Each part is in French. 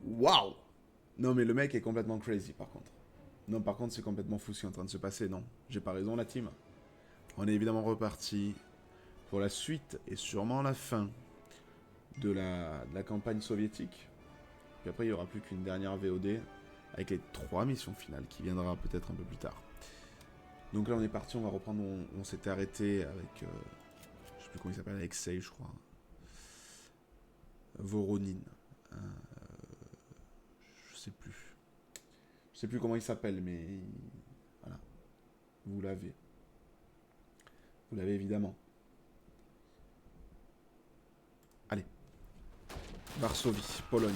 Waouh! Non, mais le mec est complètement crazy, par contre. Non, par contre, c'est complètement fou ce qui est en train de se passer, non. J'ai pas raison, la team. On est évidemment reparti pour la suite et sûrement la fin de la campagne soviétique. Puis après, il n'y aura plus qu'une dernière VOD avec les 3 missions finales qui viendra peut-être un peu plus tard. Donc là, on est parti, on va reprendre où on s'était arrêté avec... je sais plus comment il s'appelle, Alexei, je crois. Voronin. Euh, je sais plus. Je sais plus comment il s'appelle, mais... Voilà. Vous l'avez. Vous l'avez évidemment. Allez. Varsovie, Pologne.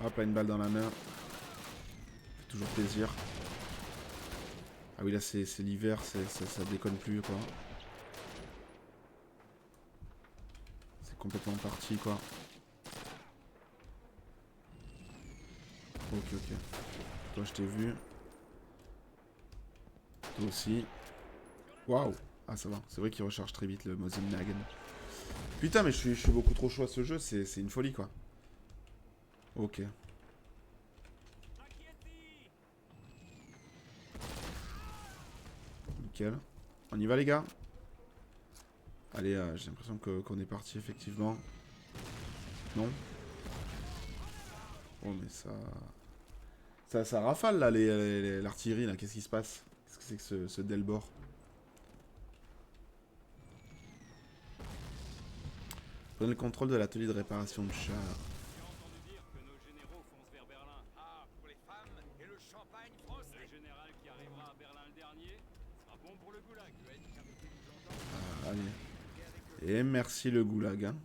Hop, là, une balle dans la main. Fait toujours plaisir. Ah oui, là, c'est l'hiver, ça déconne plus, quoi. C'est complètement parti, quoi. Ok, ok. Toi, je t'ai vu. Toi aussi. Waouh. Ah, ça va. C'est vrai qu'il recharge très vite, le Mosin Nagel. Putain, mais je suis beaucoup trop chaud à ce jeu. C'est une folie, quoi. Ok. Nickel. On y va, les gars. Allez, j'ai l'impression qu'on est parti, effectivement. Non. Oh, mais ça... Ça rafale, là, l'artillerie, là. Qu'est-ce qui se passe? Qu'est-ce que c'est que ce Delbor? Prenez le contrôle de l'atelier de réparation de chars. J'ai entendu dire que nos généraux foncent vers Berlin. Ah, pour les femmes et le champagne français. Le général qui arrivera à Berlin le dernier sera bon pour le goulag. Ah, allez. Et merci le goulag, hein.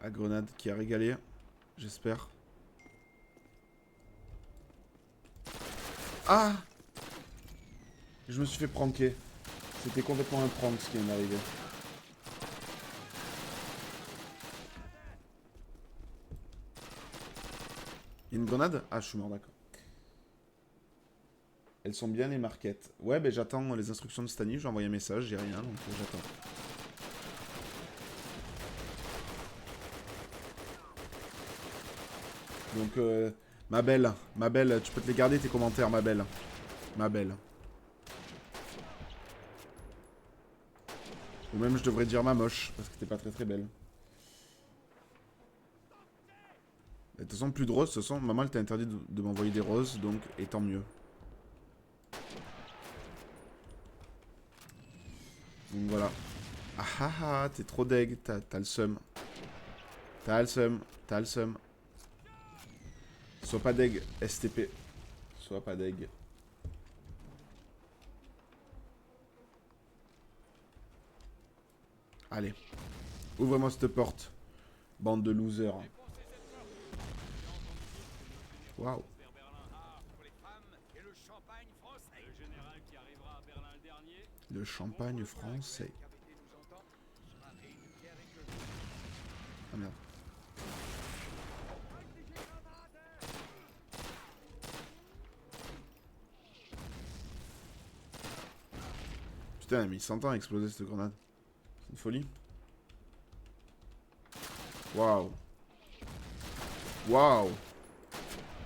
La grenade qui a régalé, j'espère. Ah! Je me suis fait pranker. C'était complètement un prank ce qui vient d'arriver. Il y a une grenade? Ah, je suis mort, d'accord. Elles sont bien les marquettes. Ouais, ben j'attends les instructions de Stani. J'ai envoyé un message, j'ai rien, donc j'attends. Donc, ma belle, tu peux te les garder tes commentaires, ma belle. Ma belle. Ou même je devrais dire ma moche, parce que t'es pas très très belle. De toute façon, plus de roses, de toute façon, maman elle t'a interdit de m'envoyer des roses, donc, et tant mieux. Donc voilà. Ah ah ah, t'es trop deg, t'as le seum. T'as le seum, t'as le seum. Sois pas deg, STP. Sois pas deg. Allez. Ouvre-moi cette porte. Bande de losers. Waouh. Vers Berlin. Ah, pour les femmes et le champagne français. Le général qui arrivera à Berlin le dernier. Le champagne français. Ah merde. Putain, elle a mis 100 ans à exploser cette grenade. C'est une folie. Waouh. Waouh.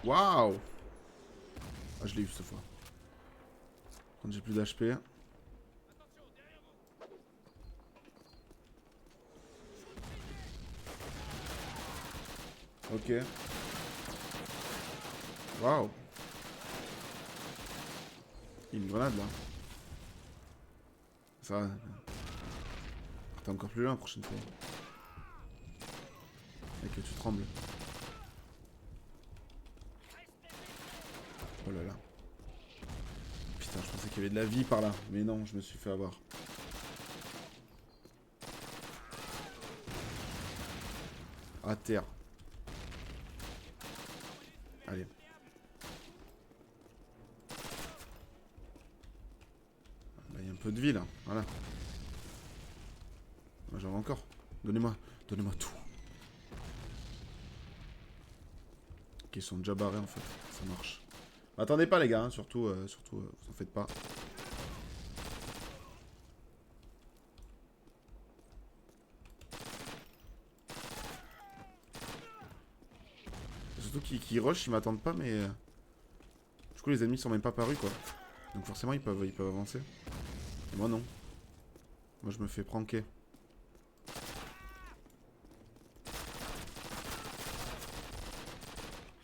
Waouh. Ah, je l'ai eu cette fois. Quand j'ai plus d'HP. Ok. Waouh. Il y a une grenade là. Ça va. T'es encore plus loin la prochaine fois. Et que tu trembles. Oh là là. Putain, je pensais qu'il y avait de la vie par là. Mais non, je me suis fait avoir. À terre. Allez. Bah, il y a un peu de vie là. Voilà. Moi j'en ai encore. Donnez-moi. Donnez-moi tout. Ok, ils sont déjà barrés en fait. Ça marche. Attendez pas les gars, hein, surtout, vous en faites pas. Surtout qu'ils rush, ils m'attendent pas, mais... Du coup, les ennemis sont même pas parus, quoi. Donc forcément, ils peuvent avancer. Et moi, non. Moi, je me fais pranker.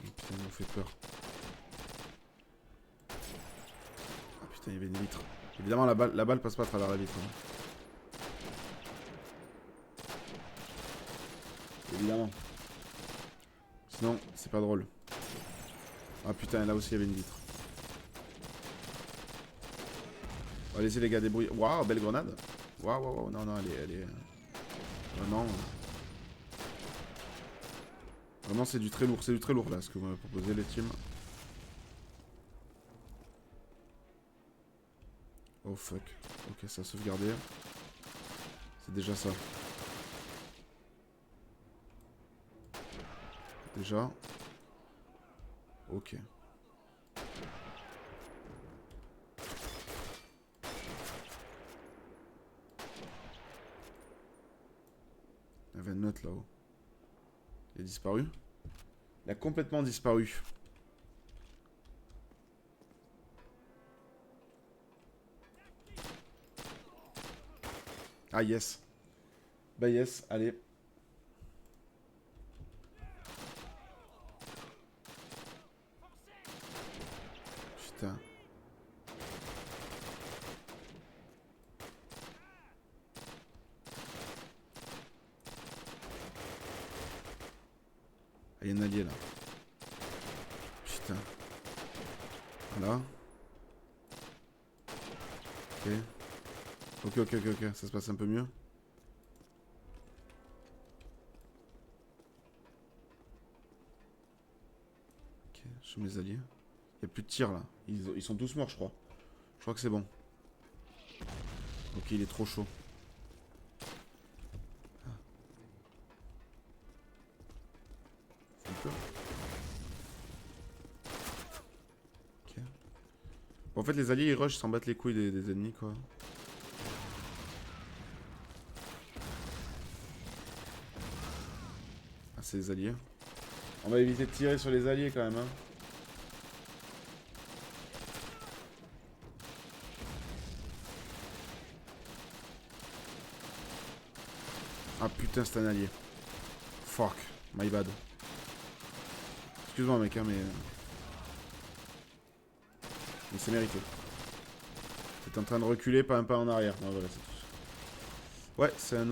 Oh, putain, ils m'ont fait peur. Ah putain, il y avait une vitre. Évidemment, la balle passe pas à travers la vitre. Hein. Évidemment. Sinon, c'est pas drôle. Ah putain, là aussi, il y avait une vitre. Allez-y les gars, débrouillez. Waouh, belle grenade. Waouh, waouh, waouh. Non, non, elle est... Vraiment... Vraiment, c'est du très lourd. C'est du très lourd, là, ce que vous m'avez proposé, les teams. Oh, fuck. Ok, ça a sauvegardé. C'est déjà ça. Déjà. Ok. Il y avait une note là-haut. Il a disparu. Il a complètement disparu. Ah yes. Bah yes, allez. Putain. Ah, il y a un allié là. Putain. Voilà. Ok. Ok, ok, ok, ok. Ça se passe un peu mieux. Ok, je suis mes alliés. Il n'y a plus de tir là. Ils sont tous morts, je crois. Je crois que c'est bon. Ok, il est trop chaud. Ah. Ça me fait peur. Ok. Bon, en fait, les alliés ils rush, ils s'en battent les couilles des ennemis quoi. Ah, c'est les alliés. On va éviter de tirer sur les alliés quand même, hein. Ah putain, c'est un allié. Fuck, my bad. Excuse-moi mec, hein, mais c'est mérité. T'es en train de reculer, pas un pas en arrière. Non, voilà, c'est tout. Ouais, c'est le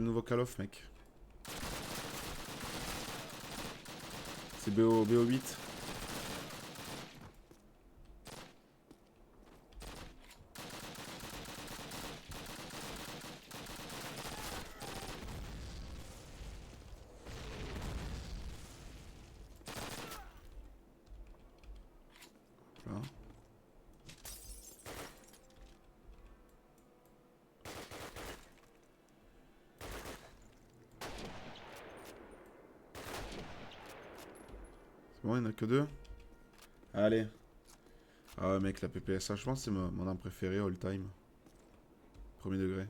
nouveau Call of, mec. C'est BO8. Voilà. C'est bon, il n'y en a que deux. Allez. Ah ouais, mec, la PPSH, je pense que c'est mon arme préférée all time. Premier degré.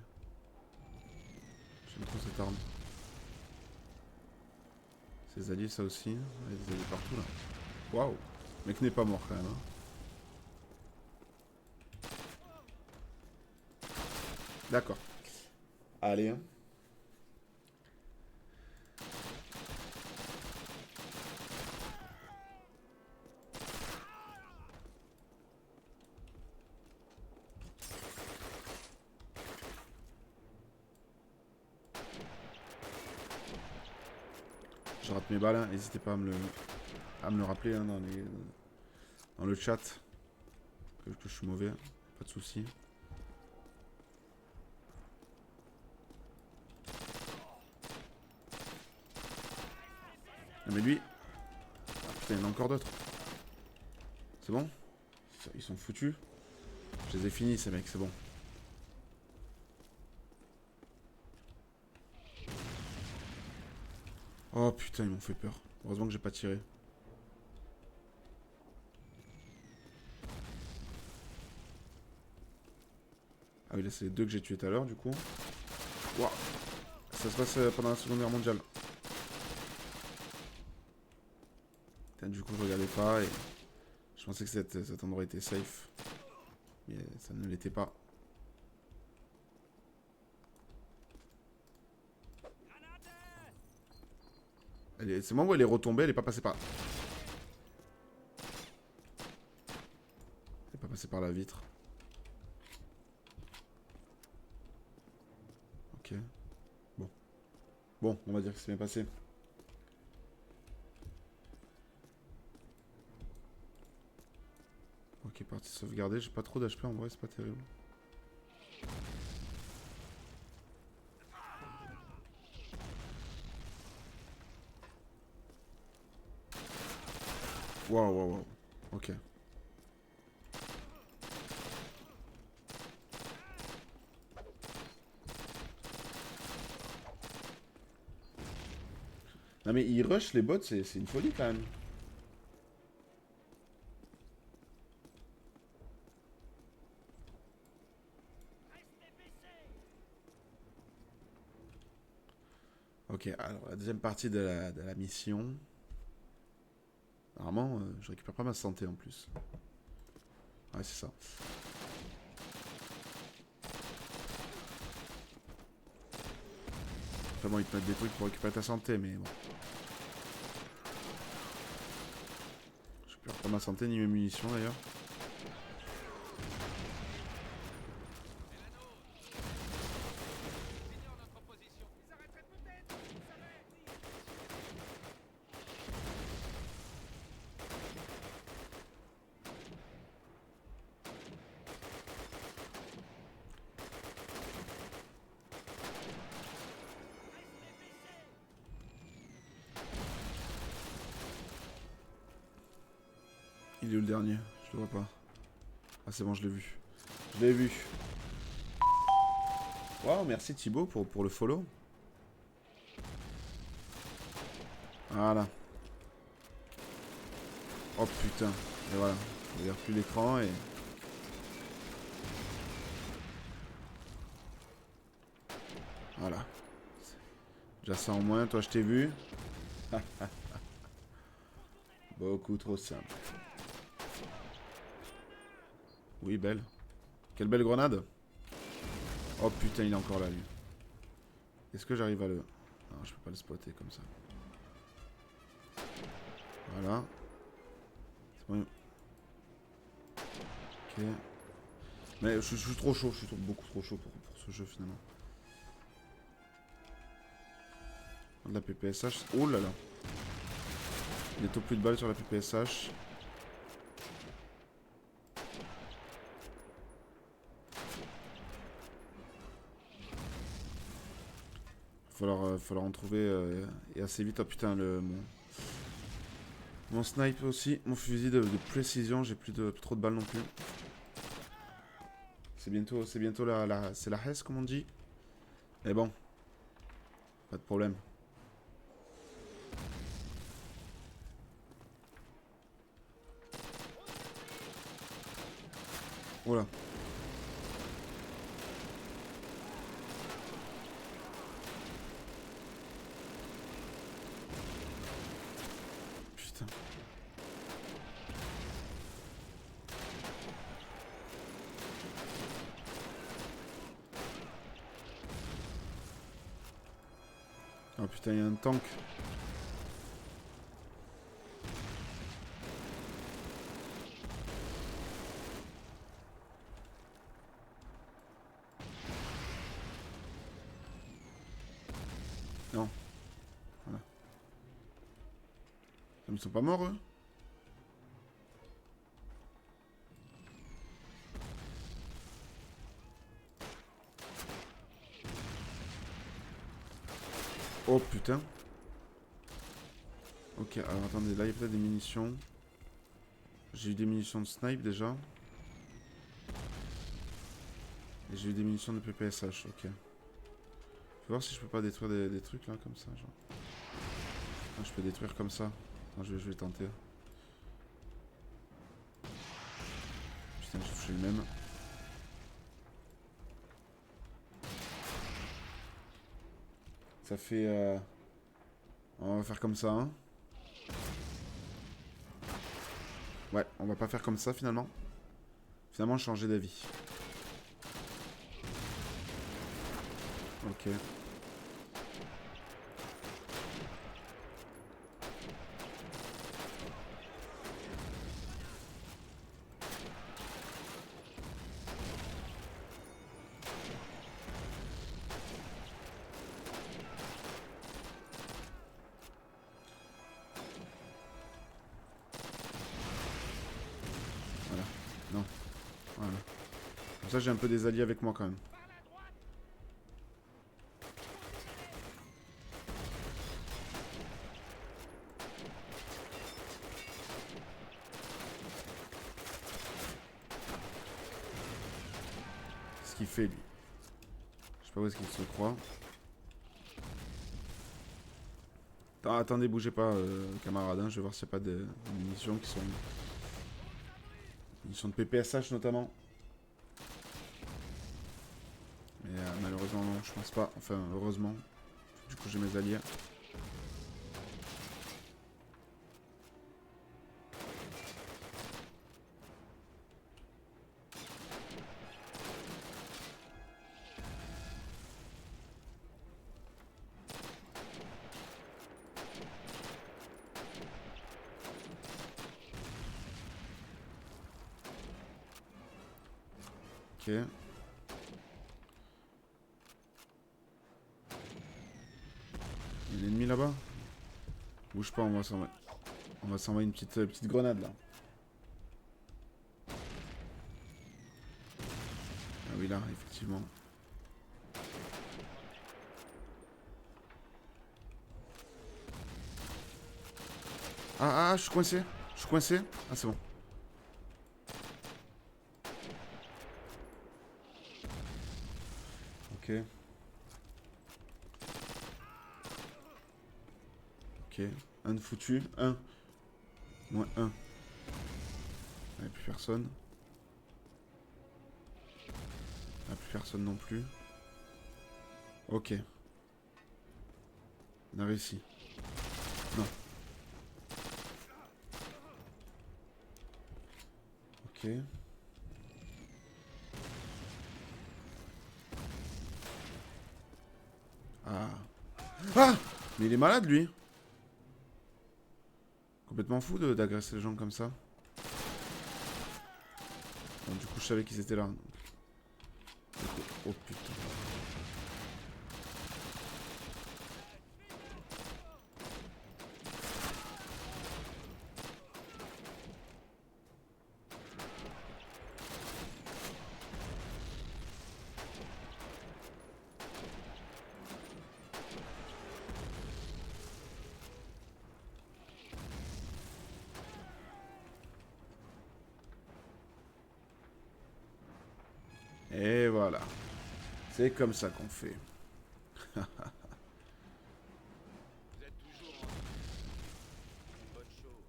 J'aime trop cette arme. Ces alliés, ça aussi. Il y a des alliés partout là. Waouh. Le mec n'est pas mort quand même. Hein. D'accord. Allez. Hein. Je rate mes balles. Hein. N'hésitez pas à me le rappeler hein, dans le chat. Que je suis mauvais. Pas de soucis. Ah, mais lui. Ah, putain, il y en a encore d'autres. C'est bon? Ils sont foutus. Je les ai finis ces mecs, c'est bon. Oh putain, ils m'ont fait peur. Heureusement que j'ai pas tiré. oui, là c'est les deux que j'ai tués tout à l'heure du coup. Waouh. Ça se passe pendant la Seconde Guerre mondiale. Putain, du coup je regardais pas et je pensais que cet endroit était safe. Mais ça ne l'était pas. C'est moi où elle est retombée, elle est pas passée par... Elle est pas passée par la vitre. Ok. Bon. Bon, on va dire que c'est bien passé. Ok, partie sauvegardée. J'ai pas trop d'HP en vrai, c'est pas terrible. Waouh, waouh, waouh. Ok. Non mais ils rush les bots, c'est une folie quand même. Ok, alors la deuxième partie de la mission. Normalement, je récupère pas ma santé en plus. Ouais, c'est ça. Enfin bon, ils te mettent des trucs pour récupérer ta santé, mais bon. Je récupère pas ma santé ni mes munitions d'ailleurs. Il est où le dernier? Je le vois pas. Ah c'est bon, je l'ai vu. Je l'ai vu. Waouh, merci Thibaut pour le follow. Voilà. Oh putain. Et voilà. Je regarde plus l'écran et... Voilà. Déjà ça en moins, toi je t'ai vu. Beaucoup trop simple. Oui, belle. Quelle belle grenade. Oh putain, il est encore là, lui. Est-ce que j'arrive à le... Non, je peux pas le spotter comme ça. Voilà. C'est bon. Ok. Mais je suis trop chaud, je suis beaucoup trop chaud pour ce jeu, finalement. De la PPSH. Oh là là. Il est au plus de balles sur la PPSH. Falloir en trouver et assez vite. Oh putain, mon snipe aussi, mon fusil de précision, j'ai plus trop de balles non plus. C'est bientôt c'est la Hesse comme on dit. Mais bon, pas de problème. Voilà. Putain. Oh putain, il y a un tank. Non. Voilà. Ils sont pas morts, eux? Oh putain. Ok, alors attendez, là il y a peut-être des munitions. J'ai eu des munitions de snipe déjà. Et j'ai eu des munitions de PPSH, ok. Je vais voir si je peux pas détruire des trucs là comme ça, genre. Ah, je peux détruire comme ça. Non, je vais tenter. Putain, j'ai touché le même. Ça fait... On va faire comme ça, hein. Ouais, on va pas faire comme ça, finalement. Finalement, changer d'avis. Ok. Voilà. Non. Voilà. Comme ça, j'ai un peu des alliés avec moi, quand même. Qu'est-ce qu'il fait, lui? Je sais pas où est-ce qu'il se croit. Attendez, bougez pas, camarades. Hein. Je vais voir s'il n'y a pas de munitions qui sont... Munitions de PPSH, notamment. Mais malheureusement, non, je pense pas. Enfin, heureusement. Du coup, j'ai mes alliés. Ok. Il y a un ennemi là-bas. Bouge pas, on va s'envoyer une petite grenade là. Ah oui là, effectivement. Je suis coincé. Je suis coincé. Ah c'est bon. Ok. Ok. Un de foutu. Un. Moins un. Il n'y a plus personne. Il n'y a plus personne non plus. Ok. On a réussi. Non. Ok. Ah. Ah! Mais il est malade lui. Complètement fou d'agresser les gens comme ça. Bon, du coup, je savais qu'ils étaient là. Oh putain. Et voilà. C'est comme ça qu'on fait. Vous êtes toujours en... Bonne chose.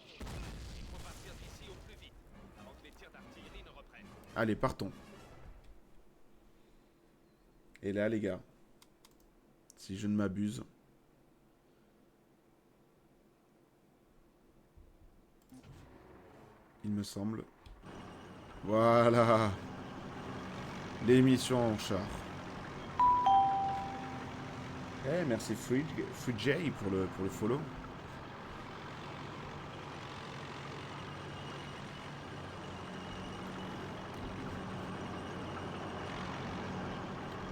Il faut partir d'ici au plus vite, avant que les tirs d'artillerie ne reprennent. Allez, partons. Et là, les gars, si je ne m'abuse, il me semble. Voilà. L'émission en char. Eh, merci Free pour le follow.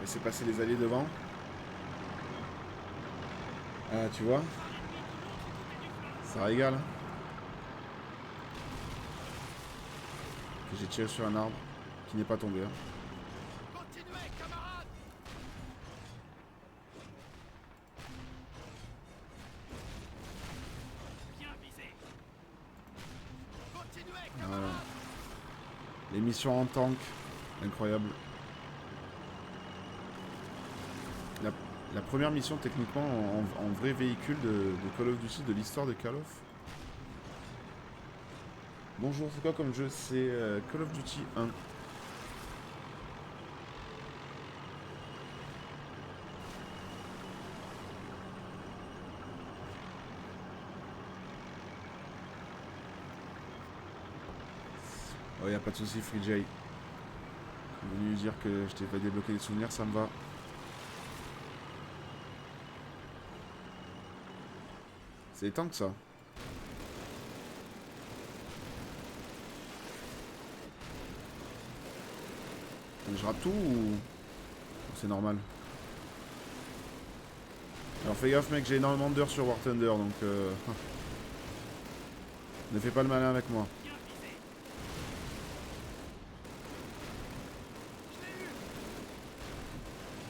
Laissez passer les alliés devant. Ah, tu vois, ça régale. J'ai tiré sur un arbre qui n'est pas tombé. Hein. Continuez, camarades! Bien visé. Continuez, camarades! Voilà. Les missions en tank, incroyable. La première mission techniquement en vrai véhicule de Call of Duty, de l'histoire de Call of. Bonjour, c'est quoi comme jeu? C'est Call of Duty 1. Oh, y a pas de soucis, Free Jay. Venu lui dire que je t'ai fait débloquer des souvenirs, ça me va. C'est tant que ça. Je rate tout ou c'est normal? Alors fais gaffe mec, j'ai énormément d'heures sur War Thunder donc ne fais pas le malin avec moi.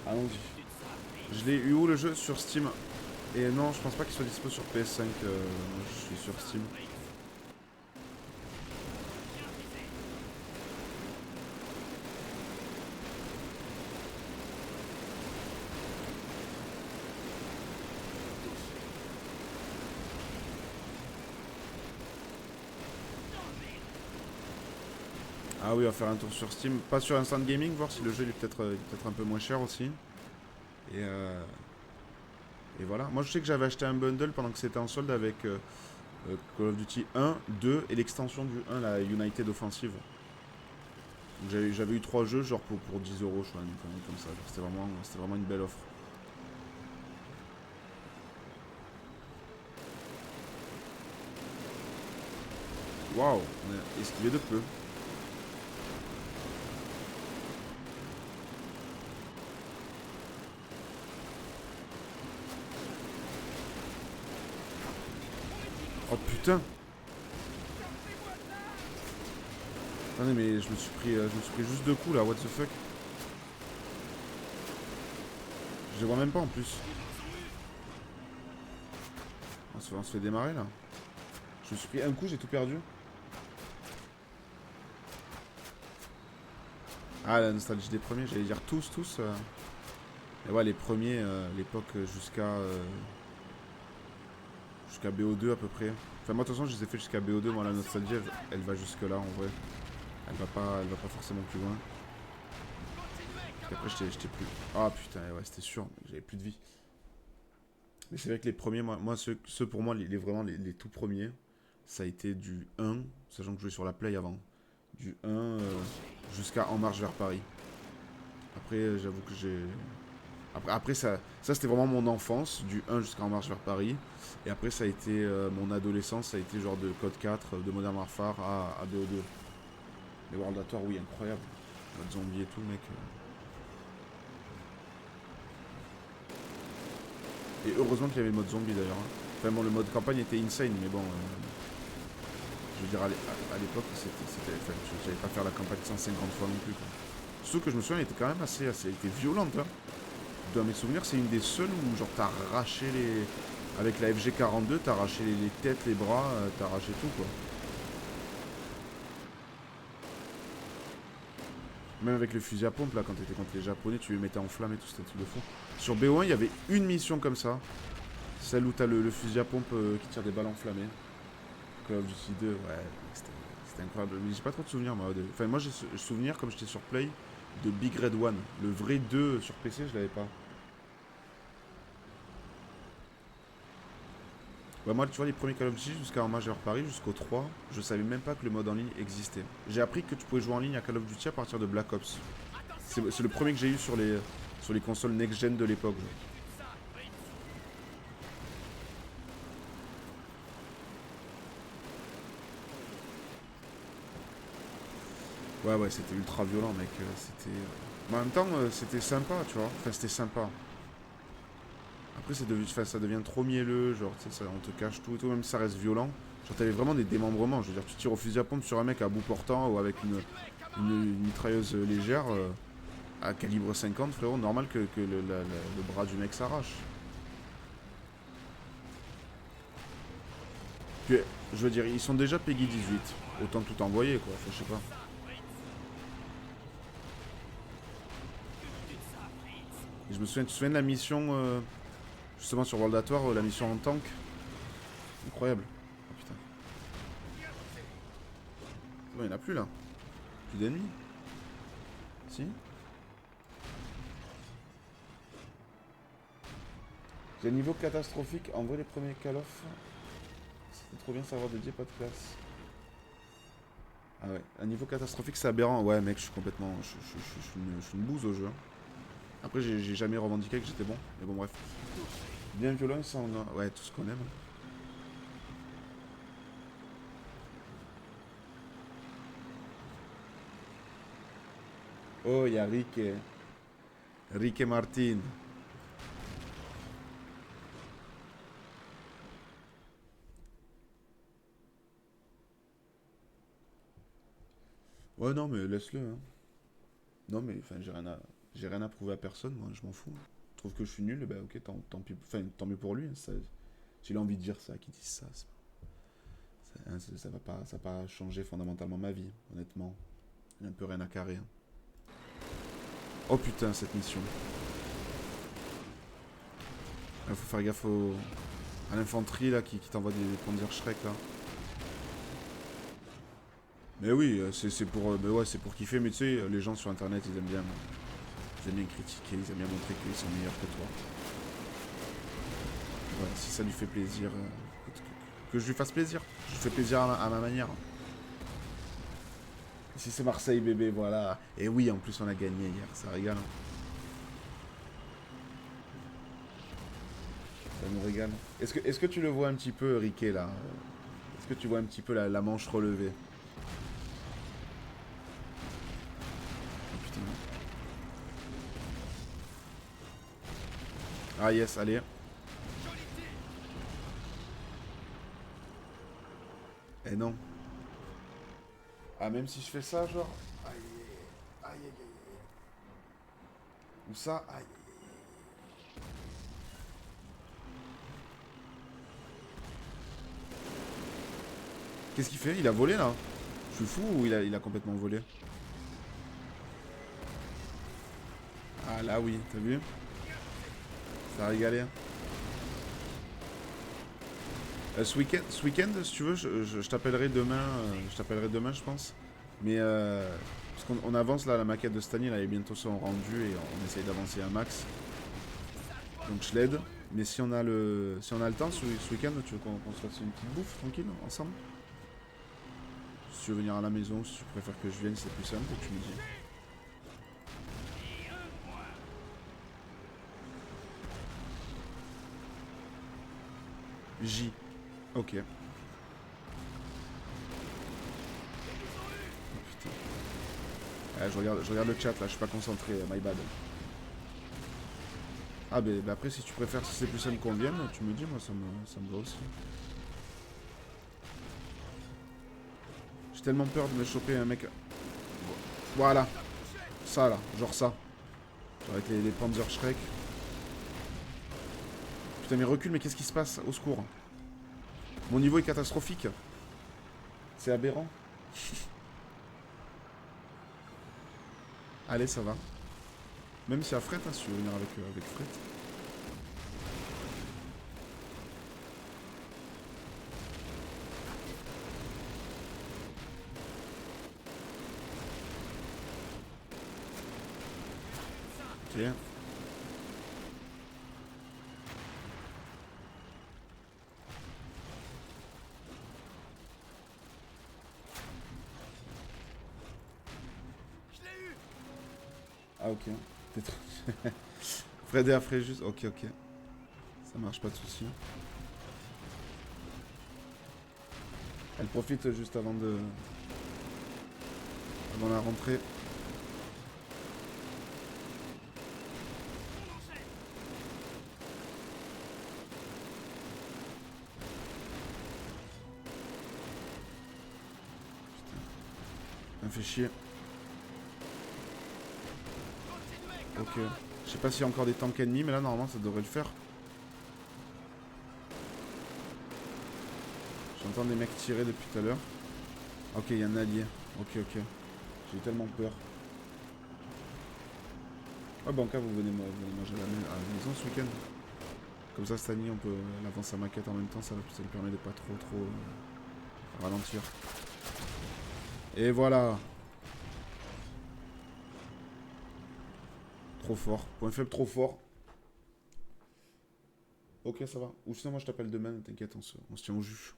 Allons-y. Je l'ai eu où le jeu? Sur Steam. Et non, je pense pas qu'il soit dispo sur PS5. Je suis sur Steam. Ah oui, on va faire un tour sur Steam. Pas sur Instant Gaming, voir si le jeu il est peut-être un peu moins cher aussi. Et, voilà. Moi je sais que j'avais acheté un bundle pendant que c'était en solde avec Call of Duty 1, 2 et l'extension du 1, la United Offensive. J'avais eu 3 jeux genre pour 10 euros, je crois, comme ça. C'était vraiment une belle offre. Waouh, on a esquivé de peu. Oh putain. Attendez mais je me suis pris juste 2 coups là, what the fuck. Je les vois même pas en plus. On se fait démarrer là. Je me suis pris un coup, j'ai tout perdu. Ah la nostalgie des premiers, j'allais dire tous. Et ouais les premiers, l'époque jusqu'à BO2 à peu près. Enfin moi de toute façon je les ai fait jusqu'à BO2, moi la nostalgie elle va jusque là en vrai. Elle va pas forcément plus loin. Parce qu'après j'étais plus. Ah putain ouais c'était sûr, j'avais plus de vie. Mais c'est vrai que les premiers, moi ceux pour moi vraiment les tout premiers, ça a été du 1, sachant que je jouais sur la Play avant. Du 1 jusqu'à En Marche vers Paris. Après j'avoue que j'ai. Après ça c'était vraiment mon enfance, du 1 jusqu'à En Marche vers Paris. Et après ça a été mon adolescence, ça a été genre de Code 4, de Modern Warfare à BO2. Les World at War, oui, incroyable. Mode zombie et tout, mec. Et heureusement qu'il y avait le mode zombie d'ailleurs. Hein. Enfin bon, le mode campagne était insane, mais bon. Je veux dire, à l'époque, enfin, j'allais pas faire la campagne 150 fois non plus. Quoi. Surtout que je me souviens, elle était quand même elle était violente. Hein. Dans mes souvenirs, c'est une des seules où genre t'as arraché les. Avec la FG42, t'as arraché les têtes, les bras, t'as arraché tout quoi. Même avec le fusil à pompe là, quand t'étais contre les japonais, tu les mettais en flamme et tout, c'était un truc de fou. Sur BO1, il y avait une mission comme ça. Celle où t'as le fusil à pompe qui tire des balles enflammées. Call of Duty 2, ouais, c'était incroyable. Mais j'ai pas trop de souvenirs moi. Enfin moi j'ai souvenir comme j'étais sur Play de Big Red One. Le vrai 2 sur PC je l'avais pas. Ouais, moi tu vois les premiers Call of Duty jusqu'à En Majeur Paris, jusqu'au 3, je savais même pas que le mode en ligne existait. J'ai appris que tu pouvais jouer en ligne à Call of Duty à partir de Black Ops. C'est le premier que j'ai eu sur les consoles next-gen de l'époque. Ouais, c'était ultra violent, mec. C'était. Mais en même temps, c'était sympa, tu vois. Enfin, c'était sympa. Après, ça devient trop mielleux, genre, tu sais, on te cache tout et tout, même si ça reste violent. Genre, t'avais vraiment des démembrements. Je veux dire, tu tires au fusil à pompe sur un mec à bout portant ou avec une mitrailleuse légère à calibre 50, frérot, normal que le bras du mec s'arrache. Puis, je veux dire, ils sont déjà Peggy 18. Autant tout envoyer, quoi. Enfin, je sais pas. Et je me souviens, tu te souviens de la mission, justement sur World at War, la mission en tank. Incroyable. Oh putain. Bon, il n'y en a plus là. Plus d'ennemis. Si. J'ai un niveau catastrophique. En vrai, les premiers Call of, c'était trop bien savoir dédié, pas de classe. Ah ouais, un niveau catastrophique, c'est aberrant. Ouais, mec, je suis complètement. Je suis une bouse au jeu. Après, j'ai jamais revendiqué que j'étais bon. Mais bon, bref. Bien violent, ça, on a... Ouais, tout ce qu'on aime. Oh, il y a Rick et... Rick et Martin. Ouais, non, mais laisse-le. Hein. Non, mais enfin, j'ai rien à prouver à personne, moi, je m'en fous. Je trouve que je suis nul, bah ok, tant pis, enfin, tant mieux pour lui. Hein, ça, s'il a envie de dire ça, qu'il dise ça. Ça va pas changer fondamentalement ma vie, honnêtement. Il y a un peu rien à carrer. Hein. Oh putain, cette mission. Il faut faire gaffe à l'infanterie là qui t'envoie des Panzer Shrek là. Mais oui, c'est pour, mais ouais, c'est pour kiffer, mais tu sais, les gens sur internet ils aiment bien. Ils aiment bien critiquer, ils aiment bien montrer qu'ils sont meilleurs que toi. Voilà, si ça lui fait plaisir, que je lui fasse plaisir. Je fais plaisir à ma manière. Si c'est Marseille bébé, voilà. Et oui, en plus on a gagné hier, ça régale. Hein. Ça nous régale. Est-ce que tu le vois un petit peu, Riquet, là? Est-ce que tu vois un petit peu la manche relevée? Oh, putain. Ah yes, allez. Eh non. Ah, même si je fais ça, genre. Aïe, aïe, aïe, aïe. Ou ça, aïe. Qu'est-ce qu'il fait? Il a volé là? Je suis fou ou il a complètement volé? Ah là oui, t'as vu? Ça a régalé. Ce week-end, si tu veux, je t'appellerai demain. Je t'appellerai demain, je pense. Mais parce qu'on avance là, la maquette de Stani, là, est bientôt son rendu et on essaye d'avancer un max. Donc je l'aide. Mais si on a le temps ce week-end, tu veux qu'on se fasse une petite bouffe tranquille ensemble? Si tu veux venir à la maison, si tu préfères que je vienne, c'est plus simple, tu me dis. J. Ok. Oh, putain. Je regarde le chat là, je suis pas concentré, my bad. Ah bah après si tu préfères, si c'est plus simple qu'on vienne, tu me dis, moi ça me va aussi. J'ai tellement peur de me choper un mec. Voilà. Ça là, genre ça. Genre avec les Panzer Shrek. Putain mais recule, mais qu'est-ce qui se passe? Au secours. Mon niveau est catastrophique. C'est aberrant. Allez, ça va. Même si à Fret, hein, si tu veux venir avec Fret. Ok. Ah ok. Fred et Afré juste. Ok, ok. Ça marche, pas de soucis. Elle profite juste avant la rentrée. Ça me fait chier. Ok. Je sais pas s'il y a encore des tanks ennemis, mais là normalement ça devrait le faire. J'entends des mecs tirer depuis tout à l'heure. Ok, il y a un allié. Ok, ok. J'ai eu tellement peur. Ouais, Banca, vous venez manger à la maison ce week-end. Comme ça, cette année, on peut avancer à maquette en même temps. Ça me permet de pas trop ralentir. Et voilà. Trop fort. Point faible, trop fort. Ok, ça va. Ou sinon, moi, je t'appelle demain. T'inquiète, on se tient au jus.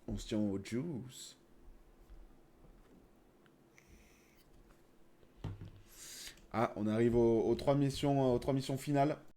On se tient au juice. Ah, on arrive aux 3 missions finales.